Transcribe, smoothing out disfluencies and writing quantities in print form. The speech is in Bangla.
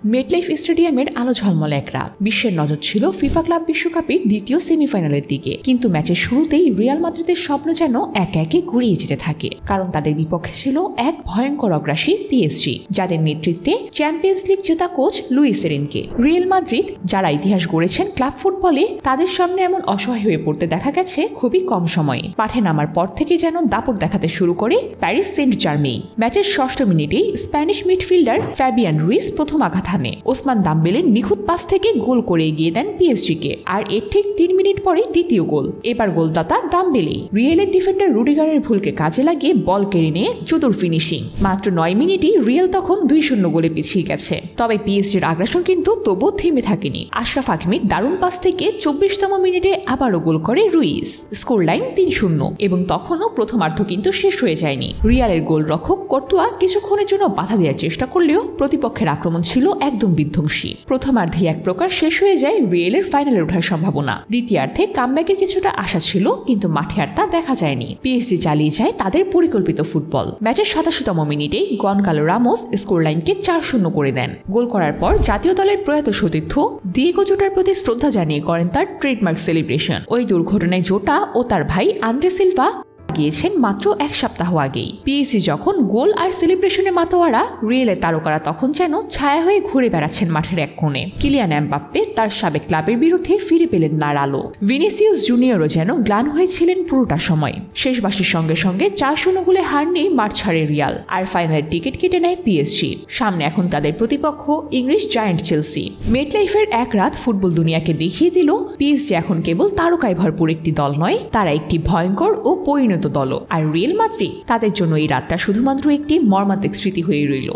মেটলাইফ স্টেডিয়ামের আলো ঝলমলে এক রাত। বিশ্বের নজর ছিল ফিফা ক্লাব বিশ্বকাপের দ্বিতীয় সেমিফাইনালের দিকে, কিন্তু ম্যাচের শুরুতেই রিয়াল মাদ্রিদের স্বপ্ন যেন একে একে গুড়িয়ে যেতে থাকে, কারণ তাদের বিপক্ষে ছিল এক ভয়ঙ্কর অগ্রাসী পিএসজি, যাদের নেতৃত্বে চ্যাম্পিয়ন্স লিগ জেতা coach Luis Enrique. Real Madrid, যারা ইতিহাস গড়েছেন ক্লাব ফুটবলে, তাদের সামনে এমন অসহায় হয়ে পড়তে দেখা গেছে খুবই কম সময়ে। মাঠে নামার পর থেকে যেন দাপট দেখাতে শুরু করে প্যারিস সেন্ট জার্মেই। ম্যাচের ষষ্ঠ মিনিটেই স্প্যানিশ মিডফিল্ডার ফ্যাবিয়ান রুইস প্রথম আঘাত হানে। ওসমান দাম্বেলের নিখুঁত পাস থেকে গোল করে এগিয়ে দেন পিএসজিকে, আর এর ঠিক 3 মিনিট পরে দ্বিতীয় গোল। এবার গোলদাতা দাম্বেলেই। রিয়ালের ডিফেন্ডার রুডিগারের ভুলকে কাজে লাগিয়ে বল কেড়ে নিয়ে চতুর ফিনিশিং। মাত্র 9 মিনিটই রিয়াল তখন 2-0 গোলে পিছিয়ে গেছে। তবে পিএসজির আগ্রাসন কিন্তু তবুও থেমে থাকেনি। আশরাফ হাকিমির দারুণ পাস থেকে 24তম মিনিটে আবারও গোল করে রুইস। স্কোর লাইন 3-0, এবং তখনও প্রথমার্ধ কিন্তু শেষ হয়ে যায়নি। রিয়ালের গোলরক্ষক কর্তুয়া কিছুক্ষণের জন্য বাধা দেওয়ার চেষ্টা করলেও প্রতিপক্ষের আক্রমণ ছিল একদম বিধ্বংসী। প্রথমার্ধে এক প্রকার শেষ হয়ে যায় রিয়ালের ফাইনালে ওঠার সম্ভাবনা। দ্বিতীয়ার্ধে কামব্যাকের কিছুটা আশা ছিল, কিন্তু মাঠে আর তা দেখা যায়নি। পিএসজি চালিয়ে যায় তাদের পরিকল্পিত ফুটবল। ম্যাচের 87তম মিনিটে গনকালো রামোস স্কোর লাইনকে 4-0 করে দেন। গোল করার পর জাতীয় দলের প্রয়াত সতীর্থ দিয়েগো জোটার প্রতি শ্রদ্ধা জানিয়ে করেন তার ট্রেডমার্ক সেলিব্রেশন। ওই দুর্ঘটনায় জোটা ও তার ভাই আন্দ্রে সিলভা গিয়েছেন মাত্র 1 সপ্তাহ আগেই। পিএসজি যখন গোল আর সেলিব্রেশনে মাতোয়ারা, রিয়েলের তারকারা তখন যেন ছায়া হয়ে ঘুরে বেড়াচ্ছেন মাঠের এক কোণে। কিলিয়ান এমবাপ্পে তার সাবেক ক্লাবের বিরুদ্ধে ফিরে পেলেন না আলো। ভিনিসিয়াস জুনিয়রও যেন গ্লান হয়েছিলেন পুরোটা সময়। শেষ বাঁশির সঙ্গে সঙ্গে 4-0 গোলে হার নিয়ে মাঠ ছাড়ে রিয়াল, আর ফাইনালের টিকিট কেটে নেয় পিএসজি। সামনে এখন তাদের প্রতিপক্ষ ইংলিশ জায়ান্ট চেলসি। মেটলাইফের এক রাত ফুটবল দুনিয়াকে দেখিয়ে দিল পিএসজি এখন কেবল তারকায় ভরপুর একটি দল নয়, তারা একটি ভয়ঙ্কর ও পরিণত দল। আর রিয়াল মাদ্রিদ, তাদের জন্য এই রাতটা শুধুমাত্র একটি মর্মান্তিক স্মৃতি হয়ে রইল।